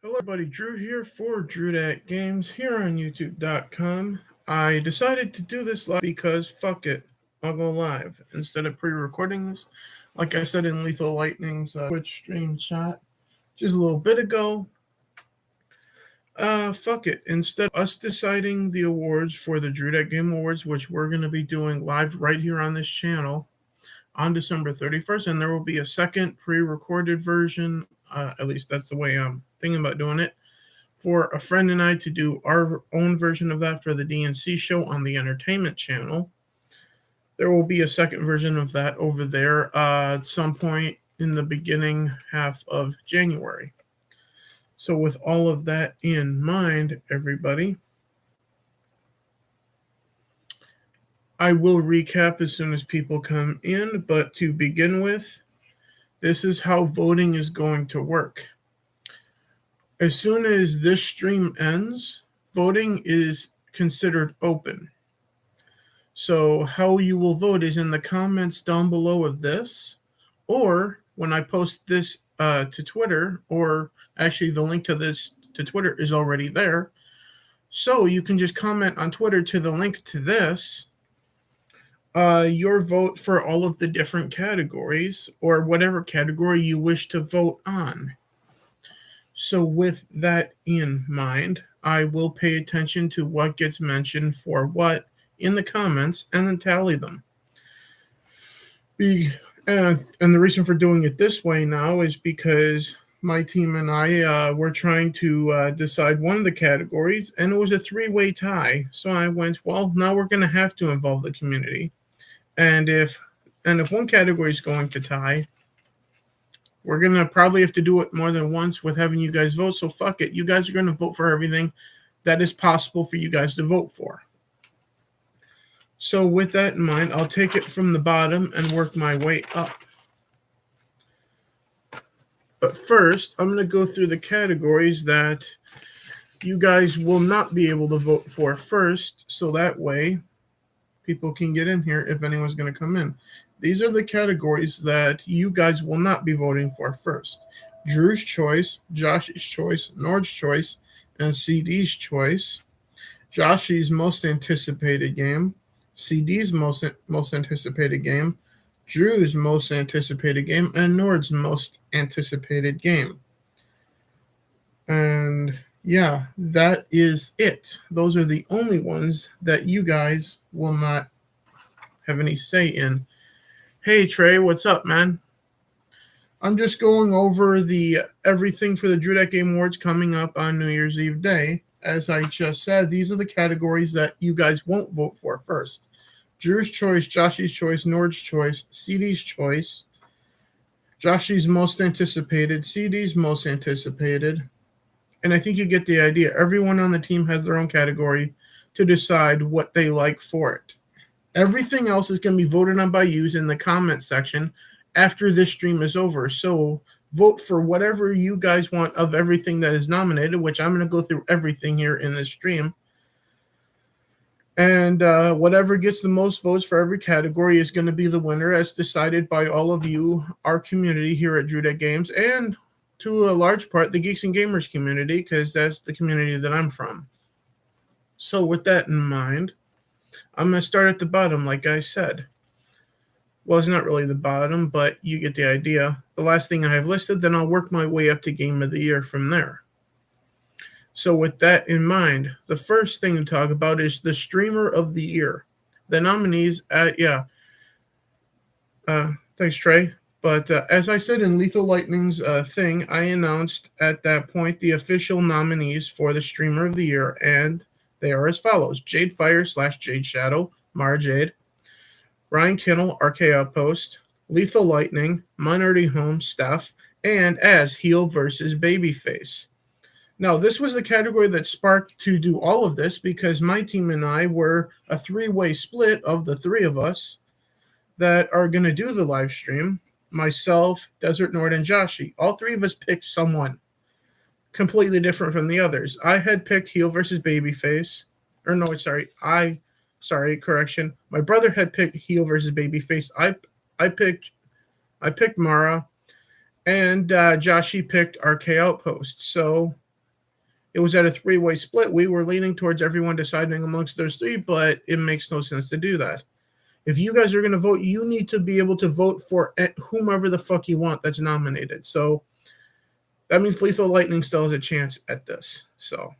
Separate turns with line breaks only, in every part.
Hello everybody, Drew here for DrewDatGames here on YouTube.com. I decided to do this live because fuck it, I'll go live instead of pre-recording this. Like I said in Lethal Lightning's Twitch stream chat just a little bit ago. Fuck it. Instead of us deciding the awards for the DrewDatGame Awards, which we're going to be doing live right here on this channel on December 31st, and there will be a second pre-recorded version, at least that's the way I'm thinking about doing it, for a friend and I to do our own version of that for the DNC show on the entertainment channel. There will be a second version of that over there at some point in the beginning half of January. So with all of that in mind, everybody, I will recap as soon as people come in, but to begin with, this is how voting is going to work. As soon as this stream ends, voting is considered open. So how you will vote is in the comments down below of this, or when I post this to Twitter, or actually the link to this to Twitter is already there. So you can just comment on Twitter to the link to this, your vote for all of the different categories or whatever category you wish to vote on. So with that in mind, I will pay attention to what gets mentioned for what in the comments and then tally them. And the reason for doing it this way now is because my team and I were trying to decide one of the categories, and it was a three-way tie. So I went, well, now we're going to have to involve the community. And if one category is going to tie, we're going to probably have to do it more than once with having you guys vote. So fuck it. You guys are going to vote for everything that is possible for you guys to vote for. So with that in mind, I'll take it from the bottom and work my way up. But first, I'm going to go through the categories that you guys will not be able to vote for first. So that way, people can get in here if anyone's going to come in. These are the categories that you guys will not be voting for first. Drew's choice, Josh's choice, Nord's choice, and CD's choice. Joshy's most anticipated game, CD's most anticipated game, Drew's most anticipated game, and Nord's most anticipated game. And yeah, that is it. Those are the only ones that you guys will not have any say in. Hey Trey, what's up, man? I'm just going over the everything for the DrewDatGame Awards coming up on New Year's Eve day. As I just said, these are the categories that you guys won't vote for first. Drew's choice, Joshy's choice, Nord's choice, CD's choice, Joshy's most anticipated, CD's most anticipated. And I think you get the idea. Everyone on the team has their own category to decide what they like for it. Everything else is going to be voted on by you in the comment section after this stream is over. So vote for whatever you guys want of everything that is nominated, which I'm going to go through everything here in this stream. And whatever gets the most votes for every category is going to be the winner, as decided by all of you, our community here at DrewDatGames, and to a large part, the Geeks and Gamers community, because that's the community that I'm from. So with that in mind, I'm going to start at the bottom, like I said. Well, it's not really the bottom, but you get the idea. The last thing I have listed, then I'll work my way up to Game of the Year from there. So with that in mind, the first thing to talk about is the Streamer of the Year. The nominees, thanks, Trey. But as I said in Lethal Lightning's thing, I announced at that point the official nominees for the Streamer of the Year, and they are as follows. Jade Fire / Jade Shadow, Mara Jade. Ryan Kinnell, RK Outpost. Lethal Lightning, Minority Home, Steph. And as Heel versus Babyface. Now, this was the category that sparked to do all of this because my team and I were a three-way split of the three of us that are going to do the live stream. Myself, Desert Nord, and Joshy. All three of us picked someone completely different from the others. I had picked Heel versus Babyface. Or no, sorry, correction. My brother had picked Heel versus Babyface. I picked Mara, and Joshy picked RK Outpost. So it was at a three-way split. We were leaning towards everyone deciding amongst those three, but it makes no sense to do that. If you guys are going to vote, you need to be able to vote for whomever the fuck you want that's nominated. So that means Lethal Lightning still has a chance at this. So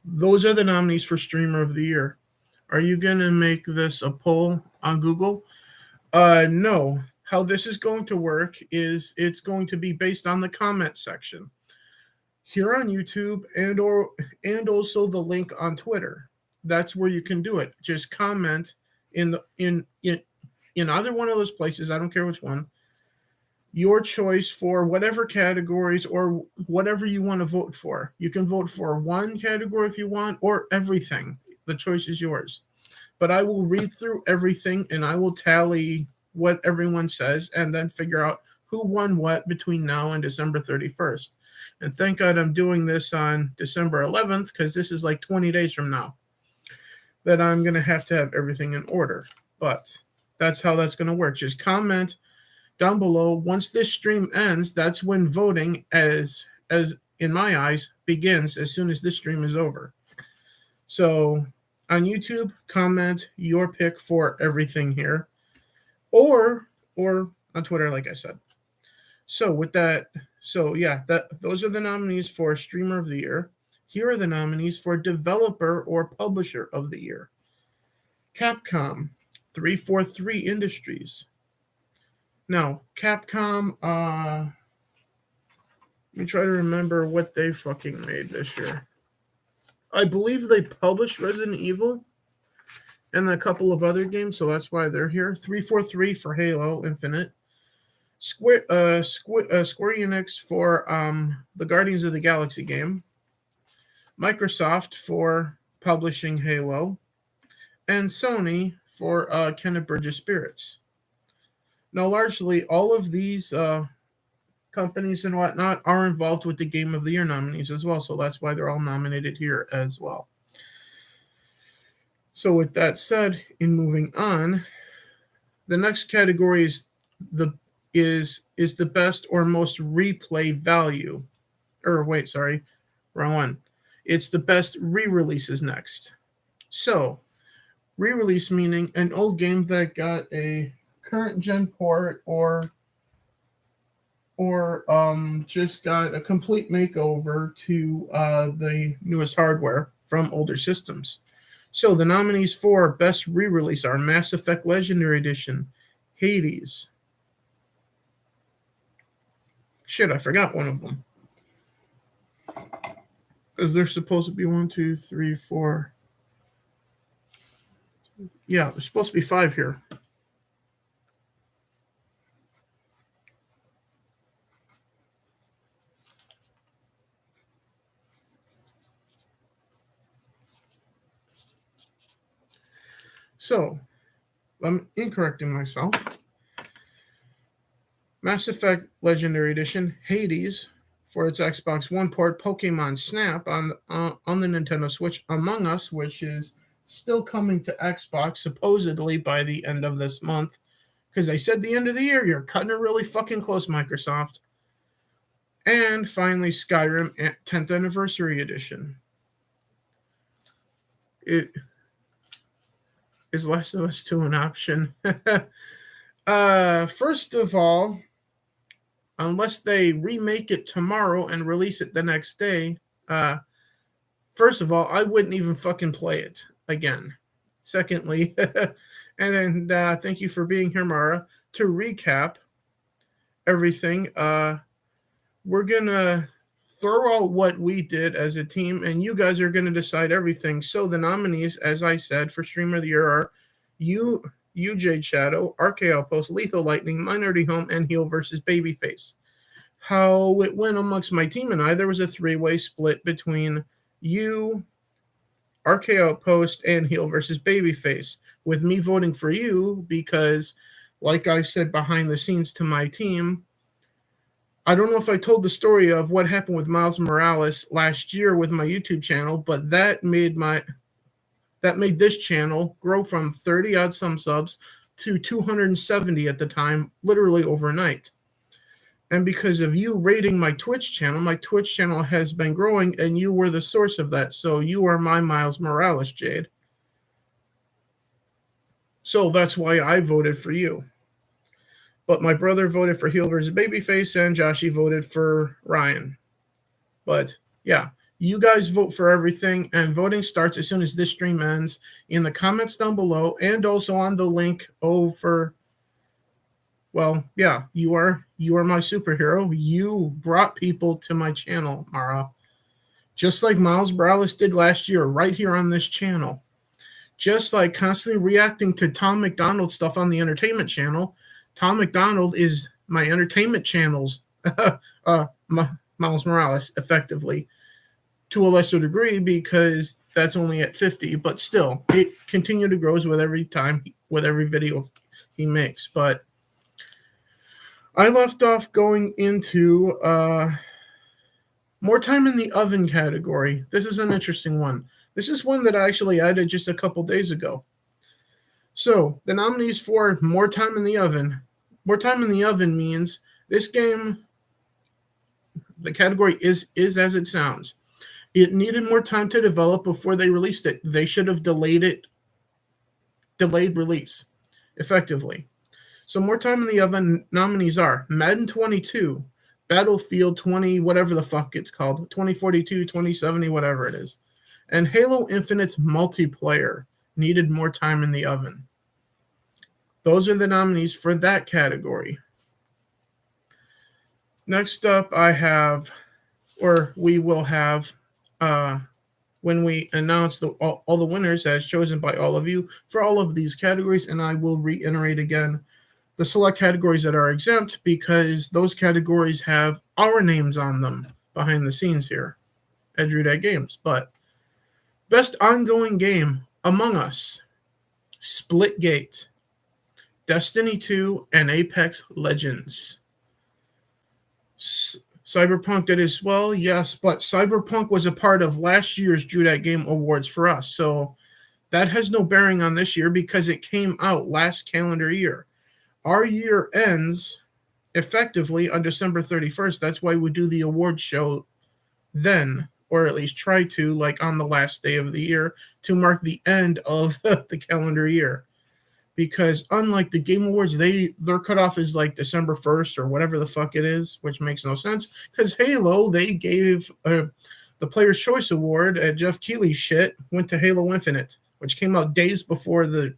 those are the nominees for Streamer of the Year. Are you going to make this a poll on Google? No. How this is going to work is it's going to be based on the comment section here on YouTube and also the link on Twitter. That's where you can do it. Just comment in either one of those places. I don't care which one. Your choice for whatever categories or whatever you want to vote for. You can vote for one category if you want or everything. The choice is yours. But I will read through everything and I will tally what everyone says and then figure out who won what between now and December 31st. And thank God I'm doing this on December 11th because this is like 20 days from now that I'm going to have everything in order. But that's how that's going to work. Just comment down below. Once this stream ends, that's when voting, as in my eyes, begins as soon as this stream is over. So on YouTube, comment your pick for everything here, or on Twitter, like I said. So with that, those are the nominees for Streamer of the Year. Here are the nominees for Developer or Publisher of the Year. Capcom, 343 Industries. Now, Capcom, let me try to remember what they fucking made this year. I believe they published Resident Evil and a couple of other games, so that's why they're here. 343 for Halo Infinite. Square Enix for the Guardians of the Galaxy game. Microsoft for publishing Halo. And Sony for Kenneth Burgess Spirits. Now, largely, all of these companies and whatnot are involved with the Game of the Year nominees as well, so that's why they're all nominated here as well. So with that said, in moving on, the next category is the best or most replay value. Wrong one. It's the best re-releases next. So, re-release meaning an old game that got a current gen port or just got a complete makeover to the newest hardware from older systems. So the nominees for best re-release are Mass Effect Legendary Edition, Hades. Shit, I forgot one of them. Because there's supposed to be 1, 2, 3, 4. Yeah, there's supposed to be 5 here. So, I'm incorrecting myself. Mass Effect Legendary Edition, Hades, for its Xbox One port, Pokemon Snap on the Nintendo Switch, Among Us, which is still coming to Xbox supposedly by the end of this month, because they said the end of the year. You're cutting it really fucking close, Microsoft. And finally, Skyrim 10th Anniversary Edition. Is Last of Us 2 an option? First of all, unless they remake it tomorrow and release it the next day, first of all, I wouldn't even fucking play it again. Secondly, and then thank you for being here, Mara. To recap everything, we're going to throw out what we did as a team, and you guys are going to decide everything. So the nominees, as I said, for Streamer of the Year are you, Jade Shadow, RK Outpost, Lethal Lightning, Minority Home, and Heel versus Babyface. How it went amongst my team and I, there was a 3-way split between you, RK Outpost, and Heel versus Babyface, with me voting for you because, like I said behind the scenes to my team, I don't know if I told the story of what happened with Miles Morales last year with my YouTube channel, but that made this channel grow from 30 odd some subs to 270 at the time, literally overnight. And because of you rating my Twitch channel has been growing, and you were the source of that. So you are my Miles Morales, Jade. So that's why I voted for you. But my brother voted for Heel versus Babyface, and Joshy voted for Ryan. But yeah, you guys vote for everything, and voting starts as soon as this stream ends. In the comments down below, and also on the link over. Well, yeah, you are my superhero. You brought people to my channel, Mara. Just like Miles Morales did last year, right here on this channel. Just like constantly reacting to Tom McDonald stuff on the entertainment channel. Tom McDonald is my entertainment channel's Miles Morales, effectively, to a lesser degree, because that's only at 50, but still, it continued to grow with every time, with every video he makes. But I left off going into more time in the oven category. This is an interesting one. This is one that I actually added just a couple days ago. So the nominees for more time in the oven. More time in the oven means this game, the category is as it sounds. It needed more time to develop before they released it. They should have delayed release, effectively. So more time in the oven nominees are Madden 22, Battlefield 20, whatever the fuck it's called, 2042, 2070, whatever it is. And Halo Infinite's multiplayer needed more time in the oven. Those are the nominees for that category. Next up, we will have, when we announce all the winners as chosen by all of you for all of these categories, and I will reiterate again the select categories that are exempt, because those categories have our names on them behind the scenes here at DrewDatGames. But best ongoing game, Among Us, Splitgate, Destiny 2, and Apex Legends. Cyberpunk did as well, yes, but Cyberpunk was a part of last year's DrewDatGame Awards for us, so that has no bearing on this year because it came out last calendar year. Our year ends effectively on December 31st. That's why we do the award show then, or at least try to, like on the last day of the year, to mark the end of the calendar year. Because unlike the Game Awards, their cutoff is like December 1st or whatever the fuck it is, which makes no sense. Because Halo, they gave the Player's Choice Award at Jeff Keighley's shit, went to Halo Infinite, which came out days before the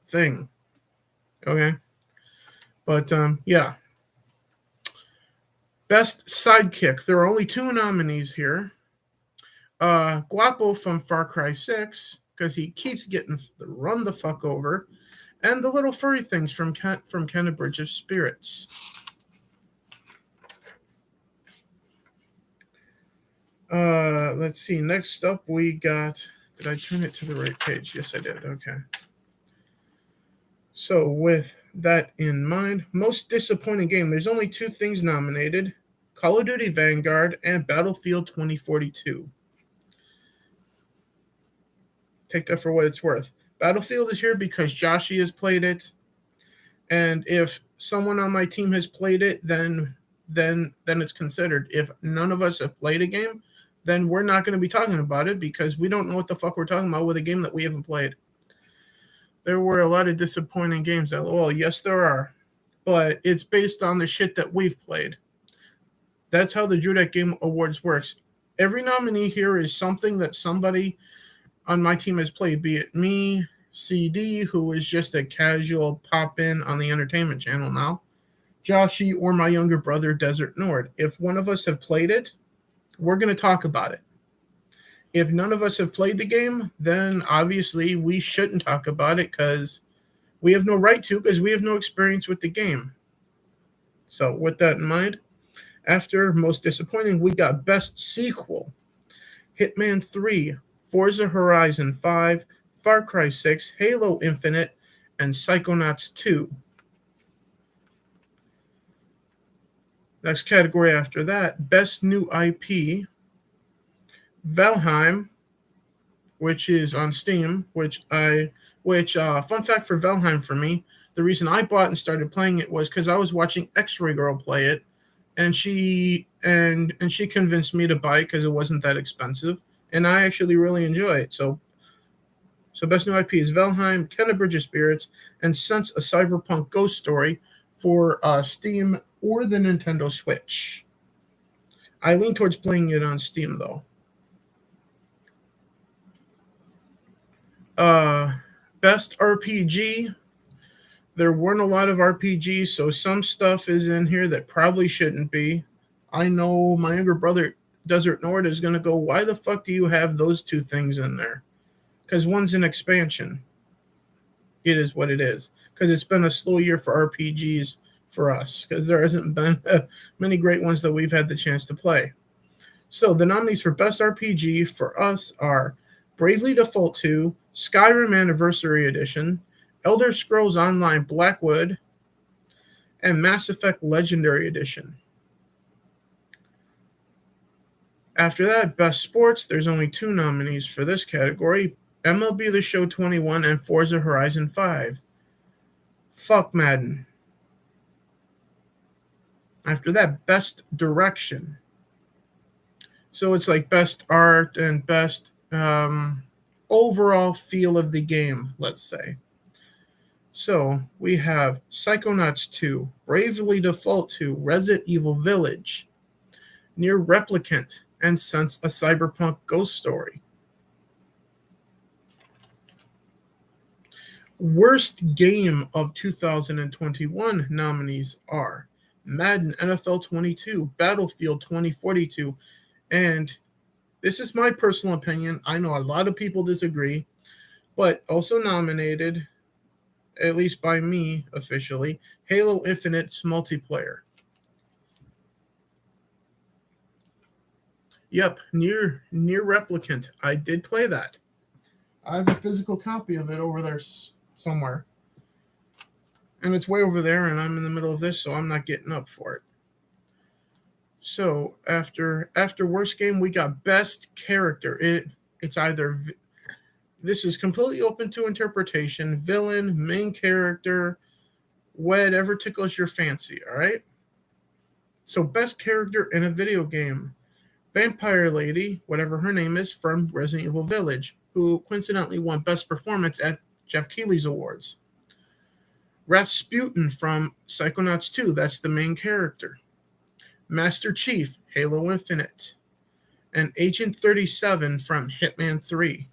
thing. Okay? But, yeah. Best Sidekick. There are only 2 nominees here. Guapo from Far Cry 6, because he keeps getting run the fuck over. And the little furry things from Kenna Bridge of Spirits. Let's see. Next up, we got... Did I turn it to the right page? Yes, I did. Okay. So with that in mind, most disappointing game. There's only 2 things nominated. Call of Duty Vanguard and Battlefield 2042. Take that for what it's worth. Battlefield is here because Joshy has played it. And if someone on my team has played it, then it's considered. If none of us have played a game, then we're not going to be talking about it because we don't know what the fuck we're talking about with a game that we haven't played. There were a lot of disappointing games. Well, yes, there are. But it's based on the shit that we've played. That's how the DrewDatGame Awards works. Every nominee here is something that somebody on my team has played, be it me, CD, who is just a casual pop-in on the entertainment channel now, Joshy, or my younger brother, Desert Nord. If one of us have played it, we're going to talk about it. If none of us have played the game, then obviously we shouldn't talk about it because we have no right to, because we have no experience with the game. So with that in mind, after most disappointing, we got best sequel. Hitman 3, Forza Horizon 5, Far Cry 6, Halo Infinite, and Psychonauts 2. Next category after that, best new IP. Valheim, which is on Steam, fun fact for Valheim for me, the reason I bought and started playing it was because I was watching X-Ray Girl play it, and she convinced me to buy it because it wasn't that expensive, and I actually really enjoy it. So best new IP is Valheim, Kenna Bridge of Spirits, and Sense, a cyberpunk ghost story for Steam or the Nintendo Switch. I lean towards playing it on Steam, though. Best RPG. There weren't a lot of RPGs, so some stuff is in here that probably shouldn't be. I know my younger brother, Desert Nord, is going to go, why the fuck do you have those two things in there? Because one's an expansion. It is what it is. Because it's been a slow year for RPGs for us. Because there hasn't been many great ones that we've had the chance to play. So the nominees for Best RPG for us are Bravely Default 2, Skyrim Anniversary Edition, Elder Scrolls Online Blackwood, and Mass Effect Legendary Edition. After that, Best Sports, there's only 2 nominees for this category, MLB The Show 21 and Forza Horizon 5. Fuck Madden. After that, Best Direction. So it's like best art and best overall feel of the game, let's say. So we have Psychonauts 2, Bravely Default 2, Resident Evil Village, Near Replicant, and Sense, a cyberpunk ghost story. Worst game of 2021 nominees are Madden NFL 22, Battlefield 2042, and this is my personal opinion. I know a lot of people disagree, but also nominated, at least by me officially, Halo Infinite's multiplayer. Yep, Near Replicant. I did play that. I have a physical copy of it over there somewhere. And it's way over there, and I'm in the middle of this, so I'm not getting up for it. So after worst game, we got best character. It's either, this is completely open to interpretation, villain, main character, whatever tickles your fancy, all right? So best character in a video game. Vampire Lady, whatever her name is, from Resident Evil Village, who coincidentally won best performance at Jeff Keighley's Awards. Rasputin from Psychonauts 2, that's the main character. Master Chief, Halo Infinite, and Agent 37 from Hitman 3.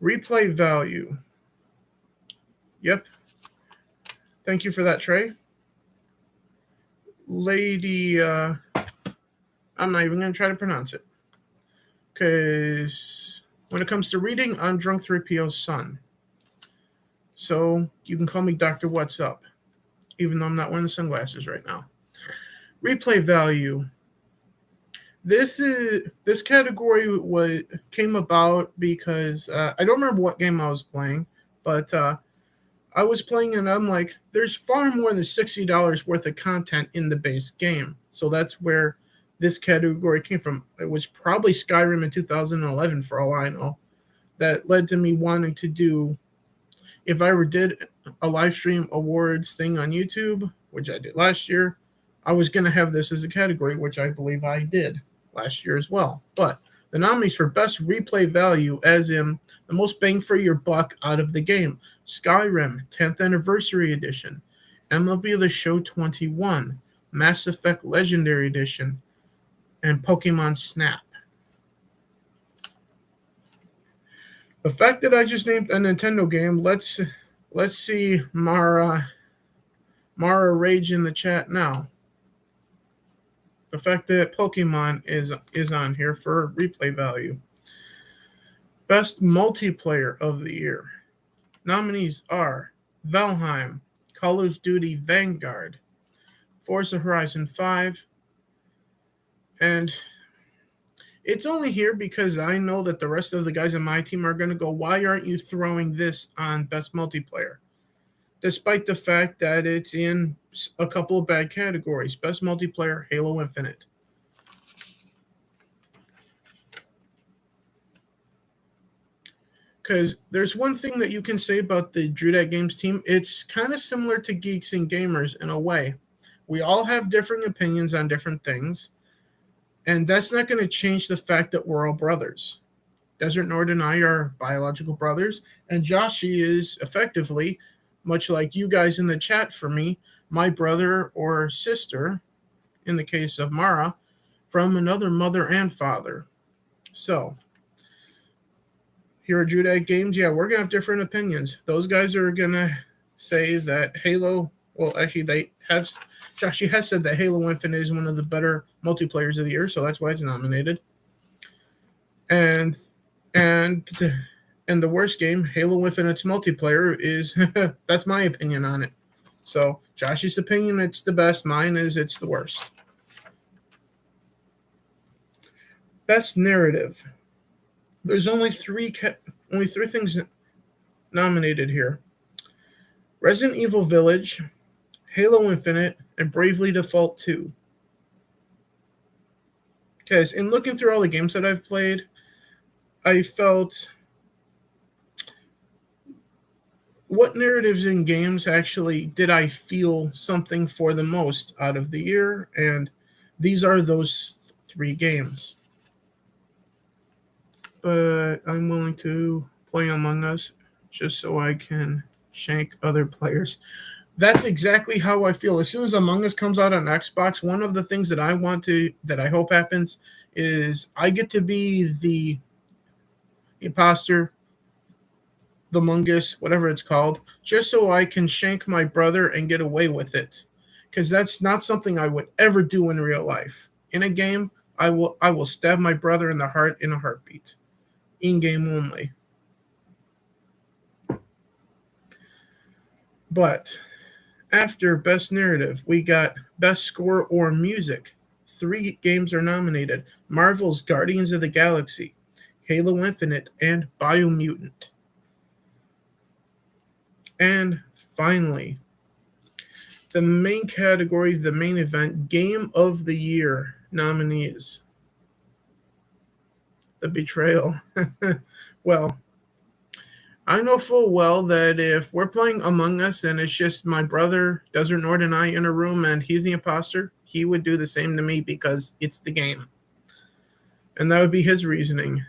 Replay value. Yep. Thank you for that, Trey. Lady, I'm not even going to try to pronounce it. Because when it comes to reading, I'm Drunk 3PO's son. So you can call me Dr. What's Up, even though I'm not wearing the sunglasses right now. Replay value. This category came about because I don't remember what game I was playing, but I was playing and I'm like, there's far more than $60 worth of content in the base game. So that's where this category came from. It was probably Skyrim in 2011, for all I know, that led to me wanting to do, if I ever did a live stream awards thing on YouTube, which I did last year, I was going to have this as a category, which I believe I did last year as well. But the nominees for best replay value, as in the most bang for your buck out of the game: Skyrim 10th Anniversary Edition, MLB The Show 21, Mass Effect Legendary Edition, and Pokemon Snap. The fact that I just named a Nintendo game, let's see Mara rage in the chat now. The fact that Pokemon is on here for replay value. Best multiplayer of the year. Nominees are Valheim, Call of Duty Vanguard, Forza Horizon 5, and it's only here because I know that the rest of the guys on my team are going to go, why aren't you throwing this on best multiplayer? Despite the fact that it's in a couple of bad categories. Best multiplayer, Halo Infinite. Because there's one thing that you can say about the DrewDatGames team. It's kind of similar to Geeks and Gamers in a way. We all have different opinions on different things, and that's not going to change the fact that we're all brothers. Desert Nord and I are biological brothers, and Joshi is effectively, much like you guys in the chat for me, my brother or sister, in the case of Mara, from another mother and father. So, here at DrewDatGames, yeah, we're going to have different opinions. Those guys are going to say that Halo, well, actually, Joshi has said that Halo Infinite is one of the better multiplayers of the year, so that's why it's nominated. And the worst game, Halo Infinite's multiplayer, is that's my opinion on it. So Joshi's opinion, it's the best. Mine is it's the worst. Best narrative. There's only three things nominated here: Resident Evil Village, Halo Infinite, and Bravely Default 2. Because in looking through all the games that I've played, I felt what narratives in games actually did I feel something for the most out of the year, and these are those three games. But I'm willing to play Among Us just so I can shank other players. That's exactly how I feel. As soon as Among Us comes out on Xbox, one of the things that I hope happens is I get to be the imposter, the Mungus, whatever it's called, just so I can shank my brother and get away with it. Because that's not something I would ever do in real life. In a game, I will stab my brother in the heart in a heartbeat. In-game only. But after Best Narrative, we got Best Score or Music. 3 games are nominated: Marvel's Guardians of the Galaxy, Halo Infinite, and Biomutant. And finally, the main category, the main event, Game of the Year nominees. The Betrayal. Well, I know full well that if we're playing Among Us and it's just my brother, Desert Nord, and I in a room and he's the imposter, he would do the same to me because it's the game. And that would be his reasoning.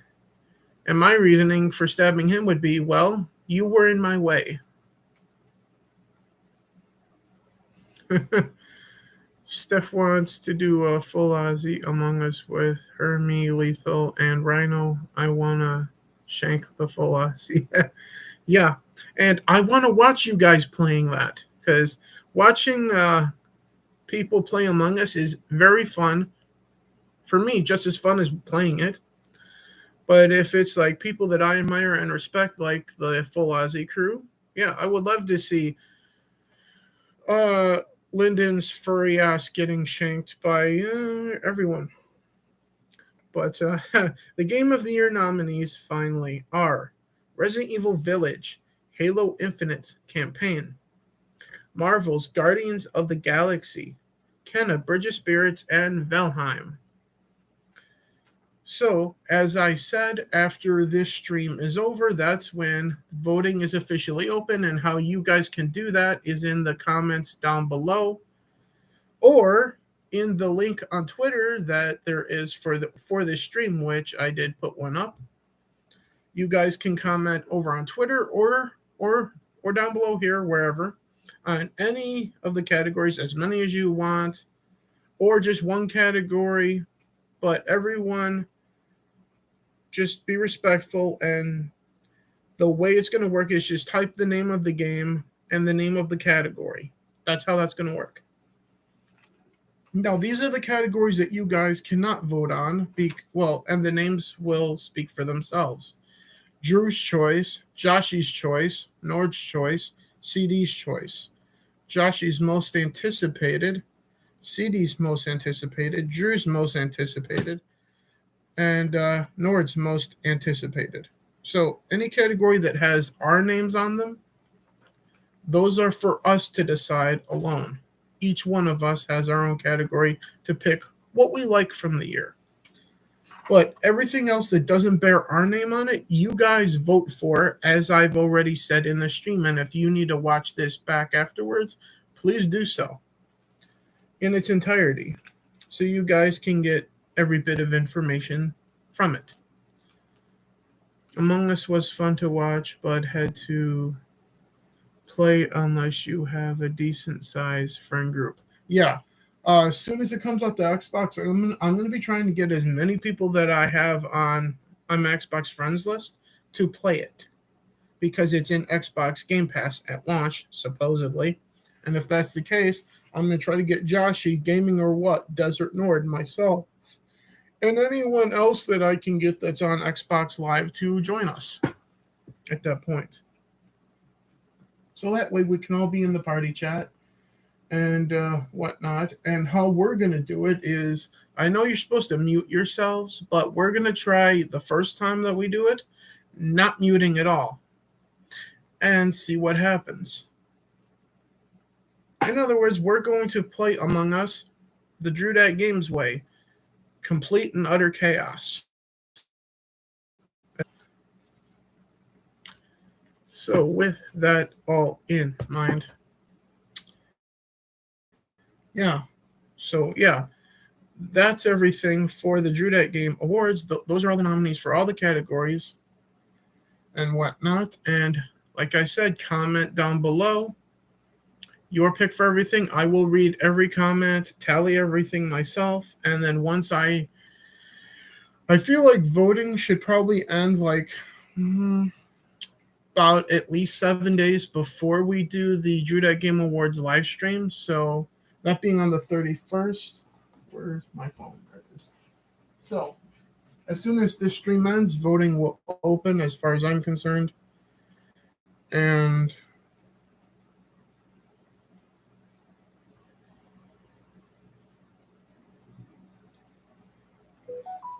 And my reasoning for stabbing him would be, well, you were in my way. Steph wants to do a full Aussie Among Us with Hermie, Lethal, and Rhino. I want to shank the full Aussie. Yeah, and I want to watch you guys playing that, because watching people play Among Us is very fun. For me, just as fun as playing it. But if it's like people that I admire and respect, like the full Aussie crew, yeah, I would love to see Lyndon's furry ass getting shanked by everyone. But the Game of the Year nominees finally are Resident Evil Village, Halo Infinite's campaign, Marvel's Guardians of the Galaxy, Kenna, Bridge of Spirits, and Valheim. So, as I said, after this stream is over, that's when voting is officially open, and how you guys can do that is in the comments down below, or in the link on Twitter that there is for this stream, which I did put one up. You guys can comment over on Twitter or down below here, wherever, on any of the categories, as many as you want, or just one category. But everyone, just be respectful, and the way it's going to work is just type the name of the game and the name of the category. That's how that's going to work. Now, these are the categories that you guys cannot vote on, and the names will speak for themselves. Drew's choice, Joshi's choice, Nord's choice, CD's choice. Joshi's most anticipated, CD's most anticipated, Drew's most anticipated, and Nord's most anticipated. So any category that has our names on them, those are for us to decide alone. Each one of us has our own category to pick what we like from the year. But everything else that doesn't bear our name on it, you guys vote for, as I've already said in the stream. And if you need to watch this back afterwards, please do so in its entirety, so you guys can get every bit of information from it. Among Us was fun to watch, but had to play unless you have a decent sized friend group. Yeah. As soon as it comes out to Xbox, I'm going to be trying to get as many people that I have on my Xbox friends list to play it, because it's in Xbox Game Pass at launch, supposedly. And if that's the case, I'm going to try to get Joshy, Gaming or What, Desert Nord, myself, and anyone else that I can get that's on Xbox Live to join us at that point. So that way we can all be in the party chat and whatnot. And how we're going to do it is, I know you're supposed to mute yourselves, but we're going to try the first time that we do it, not muting at all, and see what happens. In other words, we're going to play Among Us the DrewDatGame's way, complete and utter chaos. So with that all in mind, that's everything for the DrewDatGame Awards. Those are all the nominees for all the categories and whatnot. And like I said, comment down below your pick for everything. I will read every comment, tally everything myself, and then once I feel like voting should probably end like about at least 7 days before we do the DrewDatGame Awards live stream. So that being on the 31st, where's my phone? There it is. So as soon as this stream ends, voting will open as far as I'm concerned. And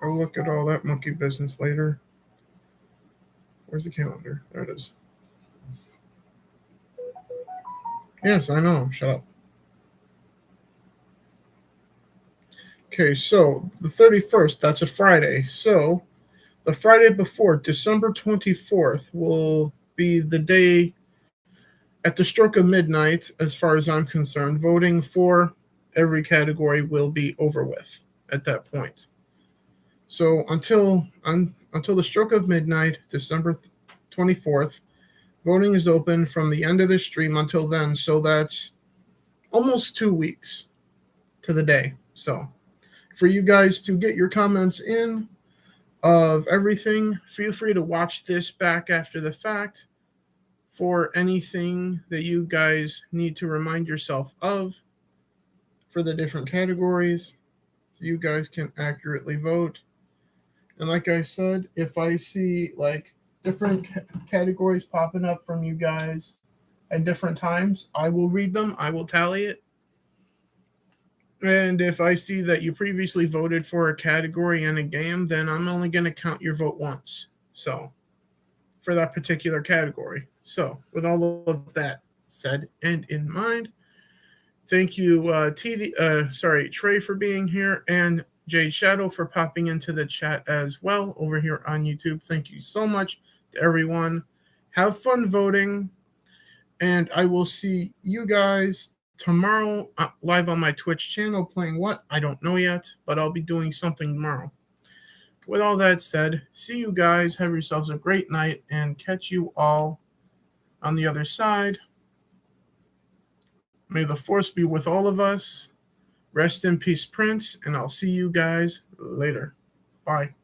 I'll look at all that monkey business later. Where's the calendar? There it is. Yes, I know. Shut up. Okay, so the 31st, that's a Friday. So the Friday before, December 24th, will be the day at the stroke of midnight, as far as I'm concerned. Voting for every category will be over with at that point. So until the stroke of midnight, December 24th, voting is open from the end of the stream until then. So that's almost 2 weeks to the day. So for you guys to get your comments in of everything, feel free to watch this back after the fact for anything that you guys need to remind yourself of for the different categories, so you guys can accurately vote. And like I said, if I see like different categories popping up from you guys at different times, I will read them, I will tally it. And if I see that you previously voted for a category in a game, then I'm only going to count your vote once. So for that particular category. So with all of that said and in mind, thank you, Trey, for being here, and Jade Shadow for popping into the chat as well over here on YouTube. Thank you so much to everyone. Have fun voting, and I will see you guys tomorrow live on my Twitch channel. Playing what? I don't know yet, but I'll be doing something tomorrow. With all that said, see you guys. Have yourselves a great night, and catch you all on the other side. May the force be with all of us. Rest in peace, Prince, and I'll see you guys later. Bye.